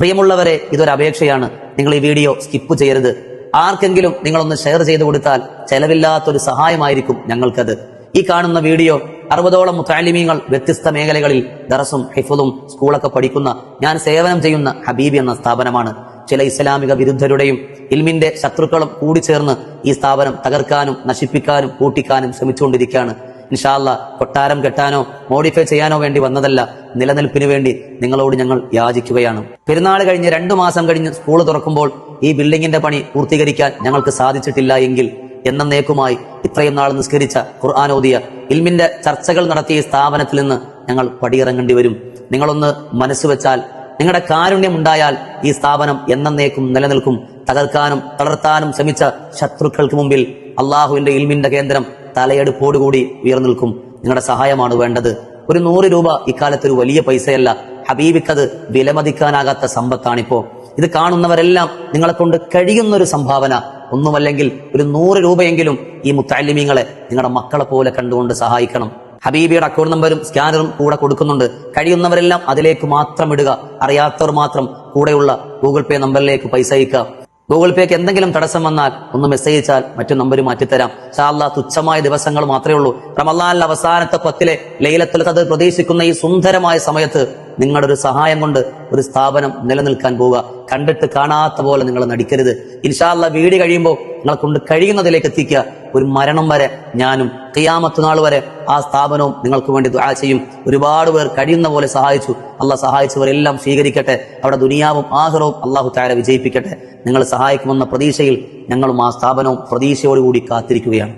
പ്രിയമുള്ളവരെ, ഇതൊരു അപേക്ഷയാണ്. നിങ്ങൾ ഈ വീഡിയോ സ്കിപ്പ് ചെയ്യരുത്. ആർക്കെങ്കിലും നിങ്ങളൊന്ന് ഷെയർ ചെയ്ത് കൊടുത്താൽ ചെലവില്ലാത്തൊരു സഹായമായിരിക്കും ഞങ്ങൾക്കത്. ഈ കാണുന്ന വീഡിയോ 60ഓളം മുതഅല്ലിമീങ്ങൾ വ്യത്യസ്ത മേഖലകളിൽ ദറസും ഹിഫ്ളും സ്കൂളൊക്കെ പഠിക്കുന്ന, ഞാൻ സേവനം ചെയ്യുന്ന ഹബീബി എന്ന സ്ഥാപനമാണ്. ചില ഇസ്ലാമിക വിരുദ്ധരുടെയും ഇൽമിന്റെ ശത്രുക്കളും കൂടി ചേർന്ന് ഈ സ്ഥാപനം തകർക്കാനും നശിപ്പിക്കാനും പൂട്ടിക്കാനും ശ്രമിച്ചുകൊണ്ടിരിക്കുകയാണ്. ഇൻഷാ അല്ലാഹ് കൊട്ടാരം കെട്ടാനോ മോഡിഫൈ ചെയ്യാനോ വേണ്ടി വന്നതല്ല, നിലനിൽപ്പിന് വേണ്ടി നിങ്ങളോട് ഞങ്ങൾ യാചിക്കുകയാണ്. പെരുന്നാൾ കഴിഞ്ഞ് 2 മാസം കഴിഞ്ഞ് സ്കൂൾ തുറക്കുമ്പോൾ ഈ ബിൽഡിങ്ങിന്റെ പണി പൂർത്തീകരിക്കാൻ ഞങ്ങൾക്ക് സാധിച്ചിട്ടില്ല എങ്കിൽ എന്നേക്കുമായി ഇത്രയും നാൾ നിസ്കരിച്ച, ഖുർആൻ ഓതിയ, ഇൽമിന്റെ ചർച്ചകൾ നടത്തിയ ഈ സ്ഥാപനത്തിൽ നിന്ന് ഞങ്ങൾ പടിയിറങ്ങേണ്ടി വരും. നിങ്ങളൊന്ന് മനസ്സ് വെച്ചാൽ, നിങ്ങളുടെ കാരുണ്യമുണ്ടായാൽ ഈ സ്ഥാപനം എന്നേക്കും നിലനിൽക്കും. തകർക്കാനും തളർത്താനും ശ്രമിച്ച ശത്രുക്കൾക്ക് മുമ്പിൽ അള്ളാഹുവിന്റെ ഇൽമിന്റെ കേന്ദ്രം തലയെടുപ്പോടുകൂടി ഉയർന്നിൽക്കും. നിങ്ങളുടെ സഹായമാണ് വേണ്ടത്. ഒരു 100 രൂപ ഇക്കാലത്തൊരു വലിയ പൈസയല്ല. ഹബീബിക്കത് വിലമതിക്കാനാകാത്ത സമ്പത്താണിപ്പോ. ഇത് കാണുന്നവരെല്ലാം നിങ്ങളെ കൊണ്ട് കഴിയുന്നൊരു സംഭാവന, ഒന്നുമല്ലെങ്കിൽ ഒരു 100 രൂപയെങ്കിലും ഈ മുത്തഅല്ലിമീങ്ങളെ നിങ്ങളുടെ മക്കളെ പോലെ കണ്ടുകൊണ്ട് സഹായിക്കണം. ഹബീബിയുടെ അക്കൗണ്ട് നമ്പറും സ്കാനറും കൂടെ കൊടുക്കുന്നുണ്ട്. കഴിയുന്നവരെല്ലാം അതിലേക്ക് മാത്രം ഇടുക. അറിയാത്തവർ മാത്രം കൂടെയുള്ള ഗൂഗിൾ പേ നമ്പറിലേക്ക് പൈസ അയക്കുക. ഗൂഗിൾ പേക്ക് എന്തെങ്കിലും തടസ്സം വന്നാൽ ഒന്ന് മെസ്സേജ് അയച്ചാൽ മറ്റു നമ്പർ മാറ്റിത്തരാം. ഇൻഷാ അല്ലാഹ് തുച്ഛമായ ദിവസങ്ങൾ മാത്രമേ ഉള്ളൂ. റമളാനിലെ അവസാനത്തെ 10 ലൈലത്തുൽ ഖദ്ർ പ്രതീക്ഷിക്കുന്ന ഈ സുന്ദരമായ സമയത്ത് നിങ്ങളുടെ ഒരു സഹായം കൊണ്ട് ഒരു സ്ഥാപനം നിലനിൽക്കാൻ പോവുക. കണ്ടിട്ട് കാണാത്ത പോലെ നിങ്ങൾ നടിക്കരുത്. ഇൻഷാ അല്ലാഹ് വീട് കഴിയുമ്പോൾ നിങ്ങളെ കൊണ്ട് കഴിയുന്നതിലേക്ക് എത്തിക്കുക. ഒരു മരണം വരെ ഞാനും ഖിയാമത്ത് നാൾ വരെ ആ സ്ഥാപനവും നിങ്ങൾക്ക് വേണ്ടി ദുആ ചെയ്യും. ഒരുപാട് പേർ കഴിയുന്ന പോലെ സഹായിച്ചു. അള്ളാഹ് സഹായിച്ചവരെല്ലാം സ്വീകരിക്കട്ടെ. അവിടെ ദുനിയാവും ആഖിറവും അല്ലാഹു തആല വിജയിപ്പിക്കട്ടെ. നിങ്ങൾ സഹായിക്കുമെന്ന പ്രതീക്ഷയിൽ ഞങ്ങളും ആ സ്ഥാപനവും പ്രതീക്ഷയോടുകൂടി കാത്തിരിക്കുകയാണ്.